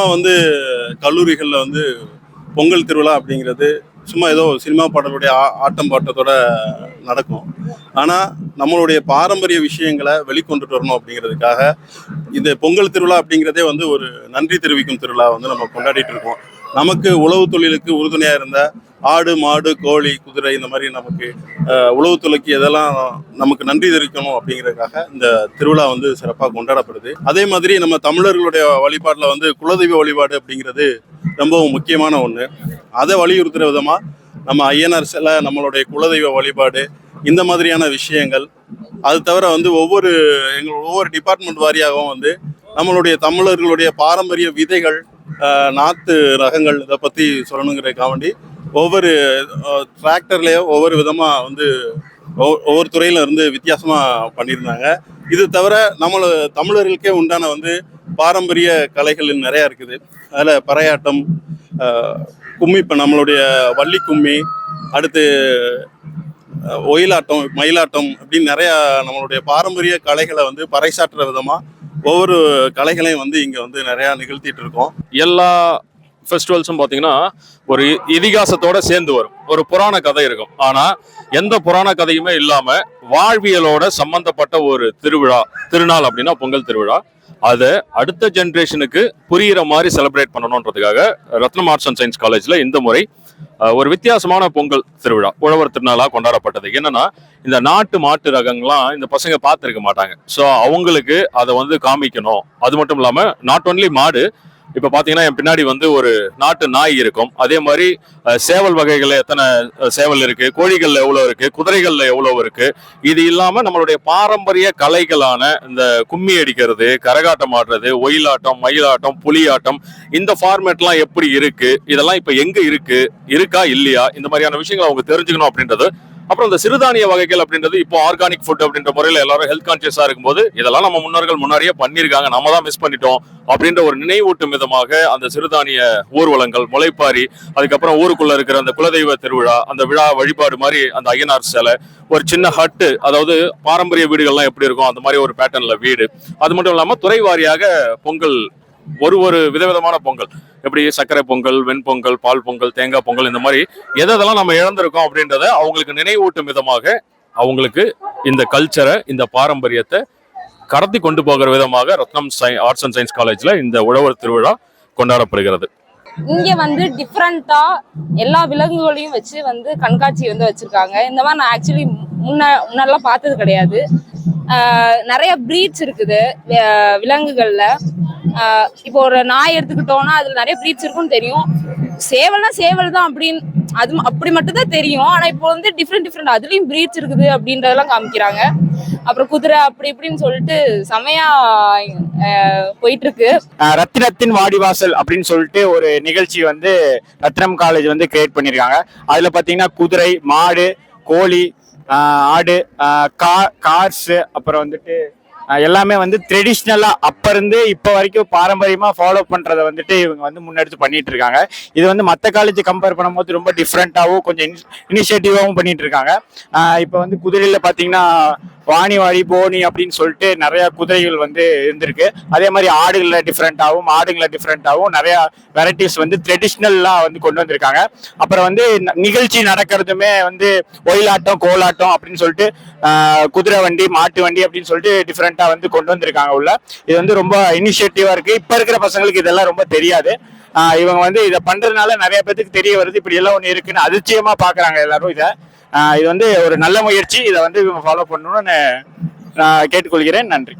சாதாரணமாக வந்து கல்லூரிகளில் வந்து பொங்கல் திருவிழா அப்படிங்கிறது சும்மா ஏதோ சினிமா பாடலுடைய ஆட்டம் பாட்டத்தோட நடக்கும். ஆனால் நம்மளுடைய பாரம்பரிய விஷயங்களை வெளிக்கொண்டுட்டு வரணும் அப்படிங்கிறதுக்காக இந்த பொங்கல் திருவிழா அப்படிங்கிறதே வந்து ஒரு நன்றி தெரிவிக்கும் திருவிழா வந்து நம்ம கொண்டாடிட்டு இருக்கோம். நமக்கு உழவு தொழிலுக்கு உறுதுணையாக இருந்த ஆடு மாடு கோழி குதிரை இந்த மாதிரி நமக்கு உழவு தொழிலுக்கு எதெல்லாம் நமக்கு நன்றி தெரிவிக்கணும் அப்படிங்கிறதுக்காக இந்த திருவிழா வந்து சிறப்பாக கொண்டாடப்படுது. அதே மாதிரி நம்ம தமிழர்களுடைய வழிபாட்டில் வந்து குலதெய்வ வழிபாடு அப்படிங்கிறது ரொம்பவும் முக்கியமான ஒன்று. அதை வலியுறுத்துகிற விதமாக நம்ம ஐயனார் சிலை, நம்மளுடைய குலதெய்வ வழிபாடு, இந்த மாதிரியான விஷயங்கள். அது தவிர வந்து ஒவ்வொரு டிபார்ட்மெண்ட் வாரியாகவும் வந்து நம்மளுடைய தமிழர்களுடைய பாரம்பரிய விதைகள், நாற்று ரகங்கள் இதை பற்றி சொல்லணுங்கிறதுக்காக வேண்டி ஒவ்வொரு டிராக்டர்லேயோ ஒவ்வொரு விதமாக வந்து ஒவ்வொரு துறையில இருந்து வித்தியாசமாக பண்ணியிருந்தாங்க. இது தவிர தமிழர்களுக்கே உண்டான வந்து பாரம்பரிய கலைகள் நிறையா இருக்குது. அதில் பறையாட்டம், கும்மி, இப்போ நம்மளுடைய வள்ளி கும்மி, அடுத்து ஒயிலாட்டம், மயிலாட்டம் அப்படின்னு நிறையா நம்மளுடைய பாரம்பரிய கலைகளை வந்து பறைசாற்றுற விதமாக ஒவ்வொரு கலைகளையும் வந்து இங்கே வந்து நிறையா நிகழ்த்திட்டு இருக்கோம். எல்லா ஃபெஸ்டிவல்ஸும் பார்த்தீங்கன்னா ஒரு இதிகாசத்தோட சேர்ந்து வரும், ஒரு புராண கதை இருக்கும். ஆனால் எந்த புராண கதையுமே இல்லாமல் வாழ்வியலோட சம்பந்தப்பட்ட ஒரு திருநாள் அப்படின்னா பொங்கல் திருவிழா. அதை அடுத்த ஜென்ரேஷனுக்கு புரிகிற மாதிரி செலிப்ரேட் பண்ணணுன்றதுக்காக ரத்னம் ஆர்ட்ஸ் அண்ட் சயின்ஸ் காலேஜில் இந்த முறை ஒரு வித்தியாசமான பொங்கல் திருவிழா உழவர் திருநாளாக கொண்டாடப்பட்டது. என்னன்னா, இந்த நாட்டு மாட்டு ரகங்கள்லாம் இந்த பசங்க பார்த்துருக்க மாட்டாங்க. ஸோ அவங்களுக்கு அதை வந்து காமிக்கணும். அது மட்டும் இல்லாமல் நாட் ஒன்லி மாடு, இப்போ பார்த்தீங்கன்னா என் பின்னாடி வந்து ஒரு நாட்டு நாய் இருக்கும். அதே மாதிரி சேவல் வகைகள் எத்தனை சேவல் இருக்கு, கோழிகள்ல எவ்வளோ இருக்கு, குதிரைகள்ல எவ்வளோ இருக்கு. இது இல்லாமல் நம்மளுடைய பாரம்பரிய கலைகளான இந்த கும்மி அடிக்கிறது, கரகாட்டம் ஆடுறது, ஒயிலாட்டம், மயிலாட்டம், புலியாட்டம், இந்த ஃபார்மேட்லாம் எப்படி இருக்கு, இதெல்லாம் இப்போ எங்க இருக்கா இல்லையா, இந்த மாதிரியான விஷயங்களை அவங்க தெரிஞ்சுக்கணும் அப்படின்றது. அப்புறம் இந்த சிறுதானிய வகைகள் அப்படின்றது இப்போ ஆர்கானிக் ஃபுட் அப்படின்ற முறையில் எல்லாரும் ஹெல்த் கான்சியஸா இருக்கும்போது இதெல்லாம் நம்ம முன்னோர்கள் முன்னாடியே பண்ணியிருக்காங்க, நம்ம தான் மிஸ் பண்ணிட்டோம் அப்படின்ற ஒரு நினைவூட்டும் விதமாக அந்த சிறுதானிய ஊர்வலங்கள், முளைப்பாரி, அதுக்கப்புறம் ஊருக்குள்ள இருக்கிற அந்த குலதெய்வ திருவிழா, அந்த விழா வழிபாடு மாதிரி அந்த ஐயனார் சிலை, ஒரு சின்ன ஹட்டு, அதாவது பாரம்பரிய வீடுகள்லாம் எப்படி இருக்கும் அந்த மாதிரி ஒரு பேட்டர்ன்ல வீடு. அது மட்டும் இல்லாமல் துறை வாரியாக பொங்கல், ஒரு விதவிதமான பொங்கல், எப்படி சர்க்கரை பொங்கல், வெண்பொங்கல், பால் பொங்கல், தேங்காய் பொங்கல், இந்த மாதிரி எதெல்லாம் நம்ம இழந்திருக்கோம் அப்படின்றத அவங்களுக்கு நினைவூட்டும் விதமாக அவங்களுக்கு இந்த கல்ச்சரை, இந்த பாரம்பரியத்தை கடத்தி கொண்டு போகிற விதமாக ரத்னம் ஆர்ட்ஸ் அண்ட் சயின்ஸ் காலேஜ்ல இந்த உழவர் திருவிழா கொண்டாடப்படுகிறது. இங்க வந்து டிஃப்ரெண்டா எல்லா விலங்குகளையும் வச்சு வந்து கண்காட்சி வந்து வச்சிருக்காங்க. இந்த மாதிரி நான் ஆக்சுவலி முன்னெல்லாம் பார்த்தது கிடையாது. நிறைய பிரீட்ஸ் இருக்குது விலங்குகள்ல. இப்போ ஒரு நாய் எடுத்துக்கிட்டோம்னா அதுல நிறைய பிரீட்ஸ் இருக்குன்னு தெரியும். சேவல்னா சேவல் தான் அப்படின்னு அப்படி மட்டும் தான் தெரியும். ஆனா இப்போ வந்து டிஃப்ரெண்ட் அதுலயும் பிரீட்ஸ் இருக்குது அப்படின்றதெல்லாம் காமிக்கிறாங்க. அப்புறம் குதிரை அப்படி இப்படின்னு சொல்லிட்டு செமையா போயிட்டு இருக்கு. ரத்தினத்தின் வாடிவாசல் அப்படின்னு சொல்லிட்டு ஒரு நிகழ்ச்சி வந்து ரத்னம் காலேஜ் வந்து கிரியேட் பண்ணிருக்காங்க. அதுல பாத்தீங்கன்னா குதிரை, மாடு, கோழி, ஆடு, கார்ஸ், அப்புறம் வந்துட்டு எல்லாமே வந்து ட்ரெடிஷ்னலா அப்ப இருந்து இப்ப வரைக்கும் பாரம்பரியமா ஃபாலோ பண்றதை வந்துட்டு இவங்க வந்து முன்னெடுத்து பண்ணிட்டு இருக்காங்க. இது வந்து மற்ற காலேஜ் கம்பேர் பண்ணும்போது ரொம்ப டிஃப்ரெண்டாவும் கொஞ்சம் இனிஷியேட்டிவாவும் பண்ணிட்டு இருக்காங்க. இப்ப வந்து குதிரையில பாத்தீங்கன்னா வாணி போனி அப்படின்னு சொல்லிட்டு நிறைய குதிரைகள் வந்து இருந்திருக்கு. அதே மாதிரி ஆடுகளை டிஃப்ரெண்டாகவும் நிறைய வெரைட்டிஸ் வந்து ட்ரெடிஷ்னல்லா வந்து கொண்டு வந்திருக்காங்க. அப்புறம் வந்து நிகழ்ச்சி நடக்கிறதுமே வந்து ஒயிலாட்டம், கோலாட்டம் அப்படின்னு சொல்லிட்டு குதிரை வண்டி, மாட்டு வண்டி அப்படின்னு சொல்லிட்டு டிஃப்ரெண்டா வந்து கொண்டு வந்திருக்காங்க உள்ள. இது வந்து ரொம்ப இனிஷியேட்டிவா இருக்கு. இப்ப இருக்கிற பசங்களுக்கு இதெல்லாம் ரொம்ப தெரியாது. இவங்க வந்து இதை பண்றதுனால நிறைய பேருக்கு தெரிய வருது, இப்படி எல்லாம் ஒண்ணு இருக்குன்னு அதிர்ச்சியமா பாக்குறாங்க எல்லாரும். இது வந்து ஒரு நல்ல முயற்சி. இதை வந்து இவங்க ஃபாலோ பண்ணணும்னு நான் கேட்டுக்கொள்கிறேன். நன்றி.